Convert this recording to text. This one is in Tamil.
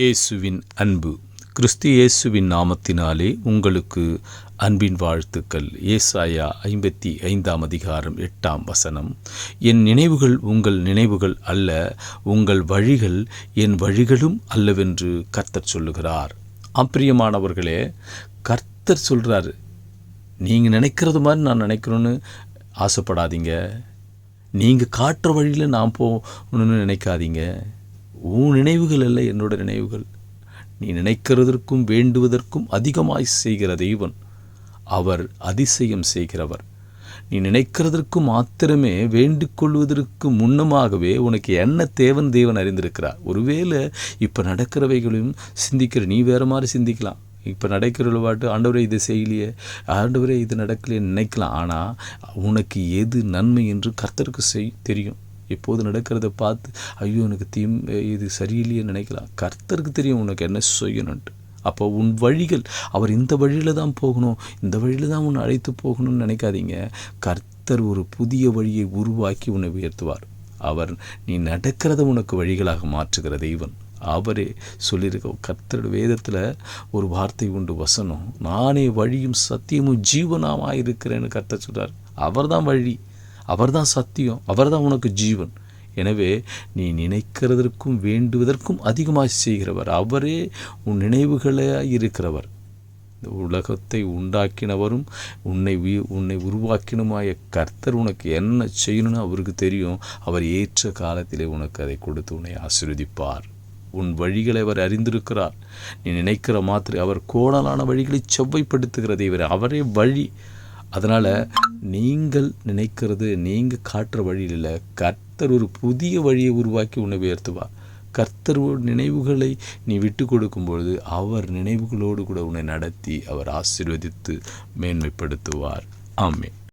இயேசுவின் அன்பு. கிறிஸ்து இயேசுவின் நாமத்தினாலே உங்களுக்கு அன்பின் வாழ்த்துக்கள். ஏசாயா 55:8. என் நினைவுகள் உங்கள் நினைவுகள் அல்ல, உங்கள் வழிகள் என் வழிகளும் அல்லவென்று கர்த்தர் சொல்லுகிறார். பிரியமானவர்களே, கர்த்தர் சொல்கிறாரு, நீங்கள் நினைக்கிறது மாதிரி நான் நினைக்கணும்னு ஆசைப்படாதீங்க. நீங்கள் காட்டுற வழியில் நான் போகணுன்னு நினைக்காதீங்க. உன் நினைவுகள் அல்ல என்னோட நினைவுகள். நீ நினைக்கிறதற்கும் வேண்டுவதற்கும் அதிகமாய் செய்கிற தெய்வன். அவர் அதிசயம் செய்கிறவர். நீ நினைக்கிறதற்கு மாத்திரமே வேண்டிக் கொள்வதற்கு முன்னமாகவே உனக்கு என்ன தேவன் தேவன் அறிந்திருக்கிறார். ஒருவேளை இப்போ நடக்கிறவைகளையும் சிந்திக்கிற நீ வேறு மாதிரி சிந்திக்கலாம். இப்போ நடக்கிற பாட்டு, ஆண்டவரே இது செய்யலையே, ஆண்டவரே இது நடக்கலையே நினைக்கலாம். ஆனால் உனக்கு எது நன்மை என்று கர்த்தருக்கு தெரியும். எப்போது நடக்கிறத பார்த்து ஐயோ எனக்கு இது சரியில்லையே நினைக்கலாம். கர்த்தருக்கு தெரியும் உனக்கு என்ன செய்யணுன்ட்டு. அப்போ உன் வழிகள், அவர் இந்த வழியில் தான் போகணும், இந்த வழியில் தான் உன்னை அழைத்து போகணும்னு நினைக்காதீங்க. கர்த்தர் ஒரு புதிய வழியை உருவாக்கி உன்னை உயர்த்துவார். அவர் நீ நடக்கிறத உனக்கு வழிகளாக மாற்றுகிற தெய்வன். அவரே சொல்லியிருக்க கர்த்தருடைய வேதத்தில் ஒரு வார்த்தை உண்டு, வசனம், நானே வழியும் சத்தியமும் ஜீவனாக இருக்கிறேன்னு கர்த்தர் சொல்கிறார். அவர் தான் வழி, அவர் தான் சத்தியம், அவர் தான் உனக்கு ஜீவன். எனவே நீ நினைக்கிறதற்கும் வேண்டுவதற்கும் அதிகமாக செய்கிறவர். அவரே உன் நினைவுகளாக இருக்கிறவர். இந்த உலகத்தை உண்டாக்கினவரும் உன்னை உருவாக்கினுமாய கர்த்தர் உனக்கு என்ன செய்யணும்னு அவருக்கு தெரியும். அவர் ஏற்ற காலத்திலே உனக்கு அதை கொடுத்து உன்னை ஆசீர்வதிப்பார். உன் வழிகளை அவர் அறிந்திருக்கிறார். நீ நினைக்கிற மாத்திரை அவர் கோணலான வழிகளை செவ்வைப்படுத்துகிற தெய்வர். அவரே வழி. அதனால் நீங்கள் நினைக்கிறது நீங்கள் காட்டுற வழியில் கர்த்தர் ஒரு புதிய வழியை உருவாக்கி உன்னை உயர்த்துவார். கர்த்தர் நினைவுகளை நீ விட்டு கொடுக்கும்பொழுது அவர் நினைவுகளோடு கூட உன்னை நடத்தி அவர் ஆசீர்வதித்து மேன்மைப்படுத்துவார். ஆமென்.